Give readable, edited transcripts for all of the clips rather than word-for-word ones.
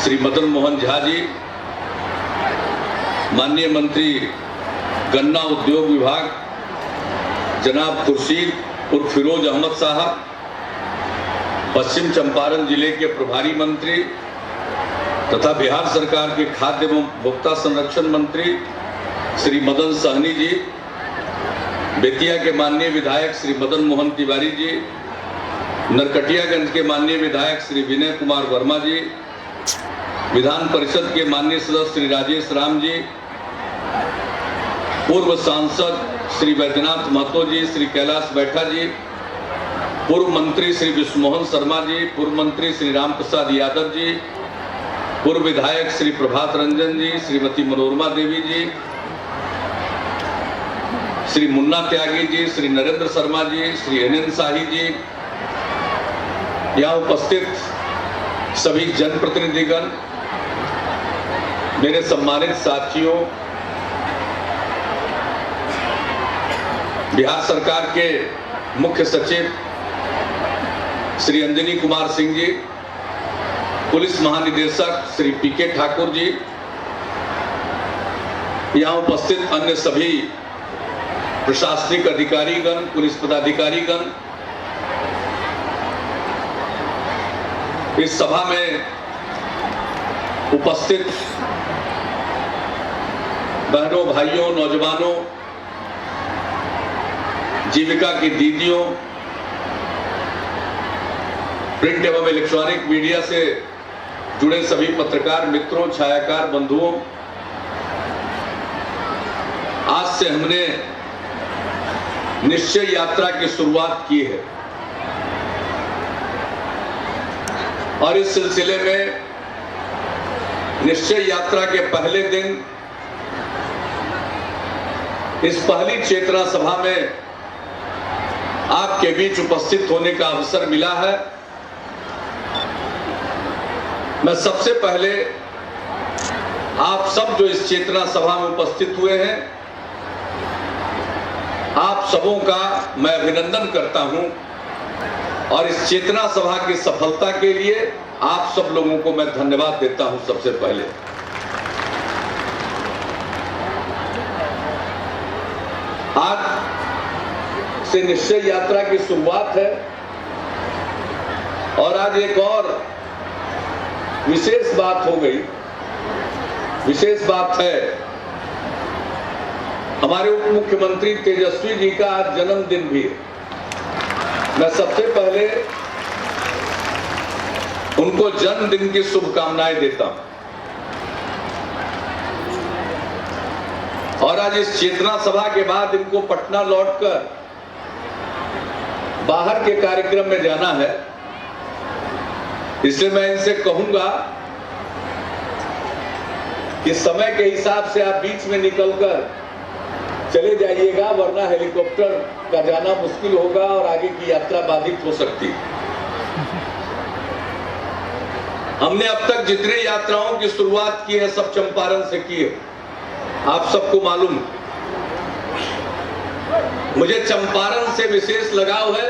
श्री मदन मोहन झा जी, माननीय मंत्री गन्ना उद्योग विभाग जनाब खुर्शीद उर्फ फिरोज अहमद साहब, पश्चिम चंपारण जिले के प्रभारी मंत्री तथा बिहार सरकार के खाद्य एवं उपभोक्ता संरक्षण मंत्री श्री मदन सहनी जी, बेतिया के माननीय विधायक श्री मदन मोहन तिवारी जी, नरकटियागंज के माननीय विधायक श्री विनय कुमार वर्मा जी, विधान परिषद के माननीय सदस्य श्री राजेश राम जी, पूर्व सांसद श्री वैद्यनाथ महतो जी, श्री कैलाश बैठा जी, पूर्व मंत्री श्री विष्णुमोहन शर्मा जी, पूर्व मंत्री श्री राम प्रसाद यादव जी, पूर्व विधायक श्री प्रभात रंजन जी, श्रीमती मनोरमा देवी जी, श्री मुन्ना त्यागी जी, श्री नरेंद्र शर्मा जी, श्री एनएन शाही जी, यहाँ उपस्थित सभी जनप्रतिनिधिगण, मेरे सम्मानित साथियों, बिहार सरकार के मुख्य सचिव श्री अंजनी कुमार सिंह जी, पुलिस महानिदेशक श्री पीके ठाकुर जी, यहाँ उपस्थित अन्य सभी प्रशासनिक अधिकारीगण, पुलिस पदाधिकारीगण, इस सभा में उपस्थित बहनों, भाइयों, नौजवानों, जीविका की दीदियों, प्रिंट एवं इलेक्ट्रॉनिक मीडिया से जुड़े सभी पत्रकार मित्रों, छायाकार बंधुओं, आज से हमने निश्चय यात्रा की शुरुआत की है और इस सिलसिले में निश्चय यात्रा के पहले दिन इस पहली चेतना सभा में आपके बीच उपस्थित होने का अवसर मिला है। मैं सबसे पहले आप सब जो इस चेतना सभा में उपस्थित हुए हैं, आप सबों का मैं अभिनंदन करता हूं और इस चेतना सभा की सफलता के लिए आप सब लोगों को मैं धन्यवाद देता हूं। सबसे पहले आज से निश्चय यात्रा की शुरुआत है और आज एक और विशेष बात हो गई। विशेष बात है, हमारे उप मुख्यमंत्री तेजस्वी जी का आज जन्मदिन भी है। मैं सबसे पहले उनको जन्मदिन की शुभकामनाएं देता हूं और आज इस चेतना सभा के बाद इनको पटना लौटकर बाहर के कार्यक्रम में जाना है, इसलिए मैं इनसे कहूंगा कि समय के हिसाब से आप बीच में निकलकर चले जाइएगा, वरना हेलीकॉप्टर का जाना मुश्किल होगा और आगे की यात्रा बाधित हो सकती है। हमने अब तक जितने यात्राओं की शुरुआत की है सब चंपारण से की है, आप सबको मालूम। मुझे चंपारण से विशेष लगाव है।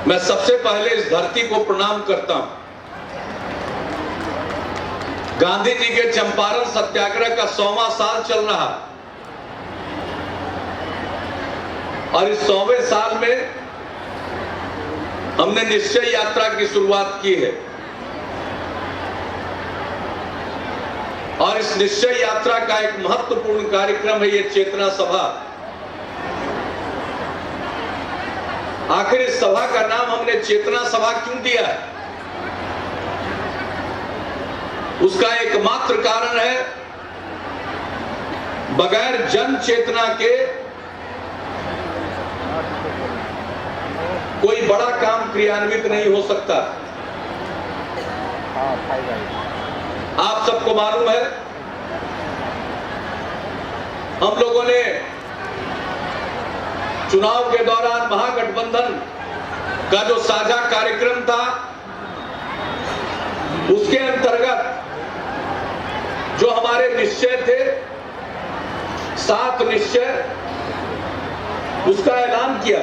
मैं सबसे पहले इस धरती को प्रणाम करता हूं। गांधी जी के चंपारण सत्याग्रह का 100वां साल चल रहा और इस 100वें साल में हमने निश्चय यात्रा की शुरुआत की है और इस निश्चय यात्रा का एक महत्वपूर्ण कार्यक्रम है ये चेतना सभा। आखिर इस सभा का नाम हमने चेतना सभा क्यों दिया है? उसका एकमात्र कारण है, बगैर जन चेतना के कोई बड़ा काम क्रियान्वित नहीं हो सकता। आप सबको मालूम है, हम लोगों ने चुनाव के दौरान महागठबंधन का जो साझा कार्यक्रम था, उसके अंतर्गत जो हमारे निश्चय थे, 7 निश्चय, उसका ऐलान किया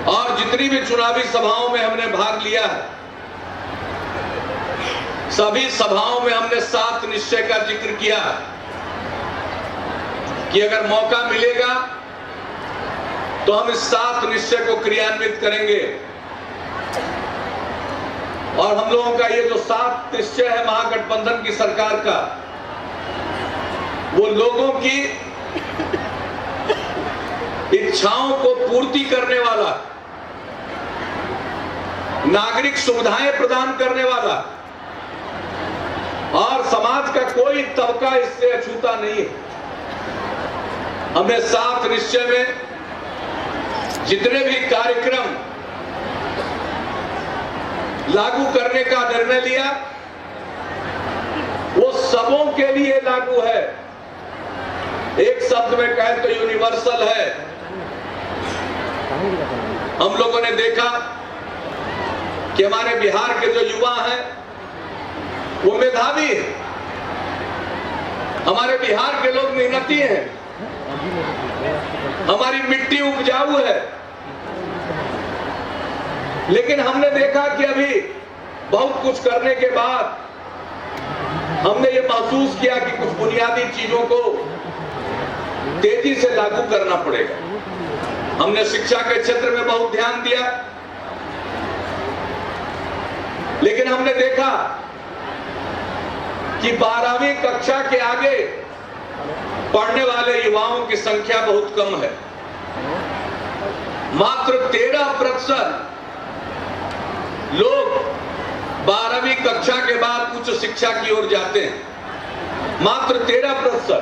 और जितनी भी चुनावी सभाओं में हमने भाग लिया है, सभी सभाओं में हमने 7 निश्चय का जिक्र किया कि अगर मौका मिलेगा तो हम इस 7 निश्चय को क्रियान्वित करेंगे। और हम लोगों का ये जो 7 निश्चय है महागठबंधन की सरकार का, वो लोगों की इच्छाओं को पूर्ति करने वाला, नागरिक सुविधाएं प्रदान करने वाला, और समाज का कोई तबका इससे अछूता नहीं है। हमने 7 निश्चय में जितने भी कार्यक्रम लागू करने का निर्णय लिया, वो सबों के लिए लागू है। एक शब्द में कहें तो यूनिवर्सल है। हम लोगों ने देखा कि हमारे बिहार के जो युवा हैं वो मेधावी हैं, हमारे बिहार के लोग मेहनती हैं, हमारी मिट्टी उपजाऊ है। लेकिन हमने देखा कि अभी बहुत कुछ करने के बाद हमने ये महसूस किया कि कुछ बुनियादी चीजों को तेजी से लागू करना पड़ेगा। हमने शिक्षा के क्षेत्र में बहुत ध्यान दिया, लेकिन हमने देखा कि 12वीं कक्षा के आगे पढ़ने वाले युवाओं की संख्या बहुत कम है। मात्र 13% लोग 12वीं कक्षा के बाद उच्च शिक्षा की ओर जाते हैं। मात्र 13%।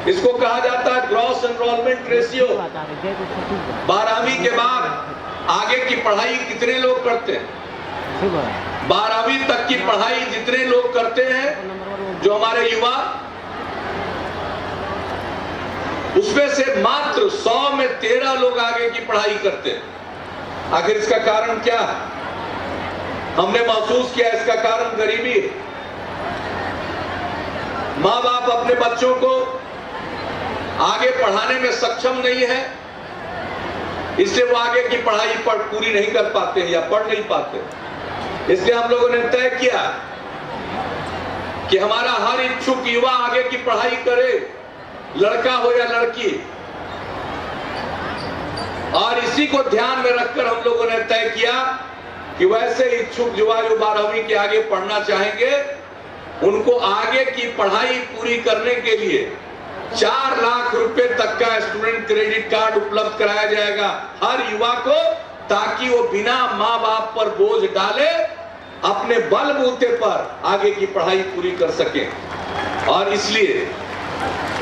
इसको कहा जाता है ग्रॉस एनरोलमेंट रेशियो। 12वीं के बाद आगे की पढ़ाई कितने लोग करते हैं? 12वीं तक की पढ़ाई जितने लोग करते हैं जो हमारे युवा, उसमें से मात्र 100 में 13 लोग आगे की पढ़ाई करते हैं। आखिर इसका कारण क्या है? हमने महसूस किया इसका कारण गरीबी है। माँ बाप अपने बच्चों को आगे पढ़ाने में सक्षम नहीं है, इसलिए वो आगे की पढ़ाई पूरी नहीं कर पाते हैं या पढ़ नहीं पाते। इसलिए हम लोगों ने तय किया कि हमारा हर इच्छुक युवा आगे की पढ़ाई करे, लड़का हो या लड़की। और इसी को ध्यान में रखकर हम लोगों ने तय किया कि वैसे इच्छुक युवा जो 12वीं के आगे पढ़ना चाहेंगे, उनको आगे की पढ़ाई पूरी करने के लिए 4 लाख रुपए तक का स्टूडेंट क्रेडिट कार्ड उपलब्ध कराया जाएगा हर युवा को, ताकि वो बिना माँ बाप पर बोझ डाले अपने बलबूते पर आगे की पढ़ाई पूरी कर सके। और इसलिए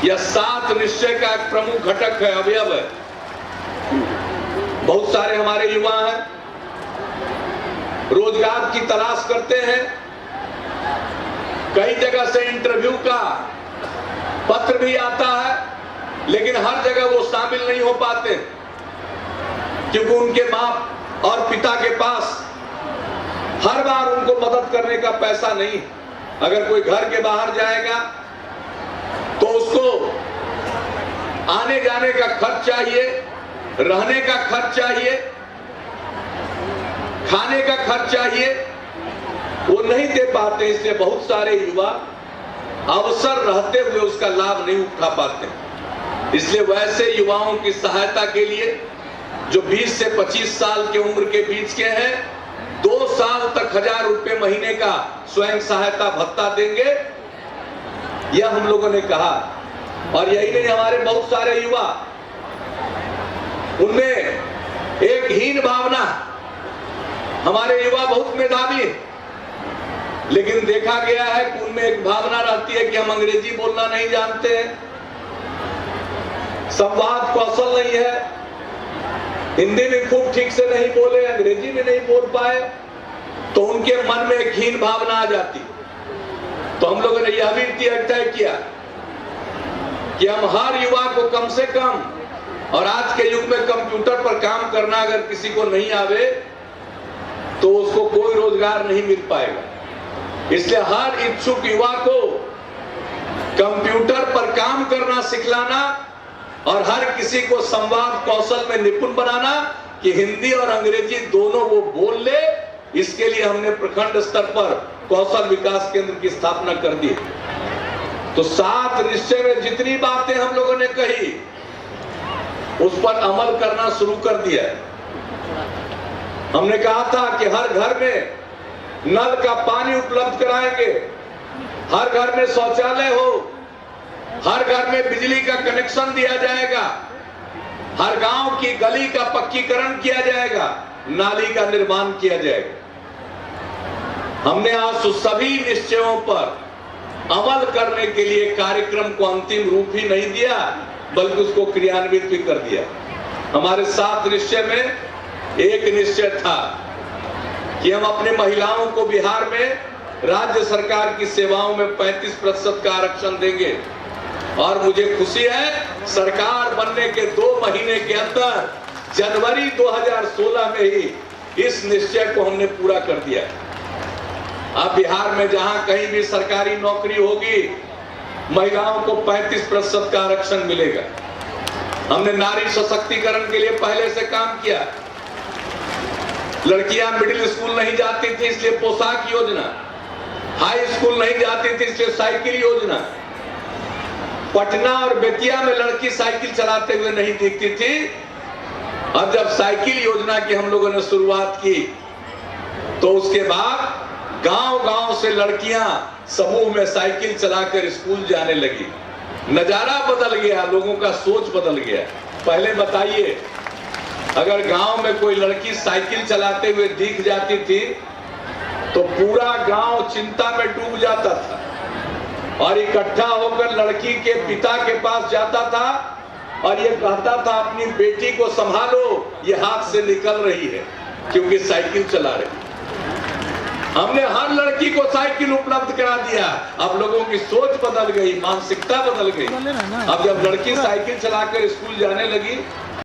यह 7 निश्चय का एक प्रमुख घटक है, अवयव है। बहुत सारे हमारे युवा हैं, रोजगार की तलाश करते हैं, कई जगह से इंटरव्यू का पत्र भी आता है, लेकिन हर जगह वो शामिल नहीं हो पाते, क्योंकि उनके माँ और पिता के पास हर बार उनको मदद करने का पैसा नहीं। अगर कोई घर के बाहर जाएगा तो उसको आने जाने का खर्च चाहिए, रहने का खर्च चाहिए, खाने का खर्च चाहिए, वो नहीं दे पाते। इसलिए बहुत सारे युवा अवसर रहते हुए उसका लाभ नहीं उठा पाते। इसलिए वैसे युवाओं की सहायता के लिए जो 20 से 25 साल की उम्र के बीच के हैं, 2 साल तक 1000 रुपए महीने का स्वयं सहायता भत्ता देंगे, यह हम लोगों ने कहा। और यही नहीं, हमारे बहुत सारे युवा, उनमें एक हीन भावना, हमारे युवा बहुत मेधावी हैं, लेकिन देखा गया है कि उनमें एक भावना रहती है कि हम अंग्रेजी बोलना नहीं जानते हैं, संवाद कौशल नहीं है, हिंदी भी खूब ठीक से नहीं बोले, अंग्रेजी भी नहीं बोल पाए, तो उनके मन में एक हीन भावना आ जाती। तो हम लोगों ने यह भी तय किया कि हम हर युवा को कम से कम, और आज के युग में कंप्यूटर पर काम करना अगर किसी को नहीं आवे तो उसको कोई रोजगार नहीं मिल पाएगा। इसलिए हर इच्छुक युवा को कंप्यूटर पर काम करना सिखलाना और हर किसी को संवाद कौशल में निपुण बनाना कि हिंदी और अंग्रेजी दोनों वो बोल ले। इसके लिए हमने प्रखंड स्तर पर कौशल विकास केंद्र की स्थापना कर दी। तो 7 निश्चय में जितनी बातें हम लोगों ने कही उस पर अमल करना शुरू कर दिया। हमने कहा था कि हर घर में नल का पानी उपलब्ध कराएंगे, हर घर में शौचालय हो, हर घर में बिजली का कनेक्शन दिया जाएगा, हर गांव की गली का पक्कीकरण किया जाएगा, नाली का निर्माण किया जाएगा। हमने आज सभी निश्चयों पर अमल करने के लिए कार्यक्रम को अंतिम रूप ही नहीं दिया बल्कि उसको क्रियान्वित भी कर दिया। हमारे 7 निश्चय में एक निश्चय था कि हम अपने महिलाओं को बिहार में राज्य सरकार की सेवाओं में 35% का आरक्षण देंगे। और मुझे खुशी है सरकार बनने के 2 महीने के अंदर जनवरी 2016 में ही इस निश्चय को हमने पूरा कर दिया। अब बिहार में जहां कहीं भी सरकारी नौकरी होगी महिलाओं को 35% का आरक्षण मिलेगा। हमने नारी सशक्तिकरण के लिए पहले से काम किया। लड़कियां मिडिल स्कूल नहीं जाती थी इसलिए पोशाक योजना, हाई स्कूल नहीं जाती थी इसलिए साइकिल योजना। पटना और बेतिया में लड़की साइकिल चलाते हुए नहीं दिखती थी। अब जब साइकिल योजना की हम लोगों ने शुरुआत की तो उसके बाद गांव-गांव से लड़कियां समूह में साइकिल चलाकर स्कूल जाने लगी। नजारा बदल गया, लोगों का सोच बदल गया। पहले बताइए अगर गांव में कोई लड़की साइकिल चलाते हुए दिख जाती थी तो पूरा गांव चिंता में डूब जाता था और इकट्ठा होकर लड़की के पिता के पास जाता था और ये कहता था अपनी बेटी को संभालो, ये हाथ से निकल रही है क्योंकि साइकिल चला रही। हमने हर लड़की को साइकिल उपलब्ध करा दिया। अब लोगों की सोच बदल गई, मानसिकता बदल गई। अब जब लड़की साइकिल चलाकर स्कूल जाने लगी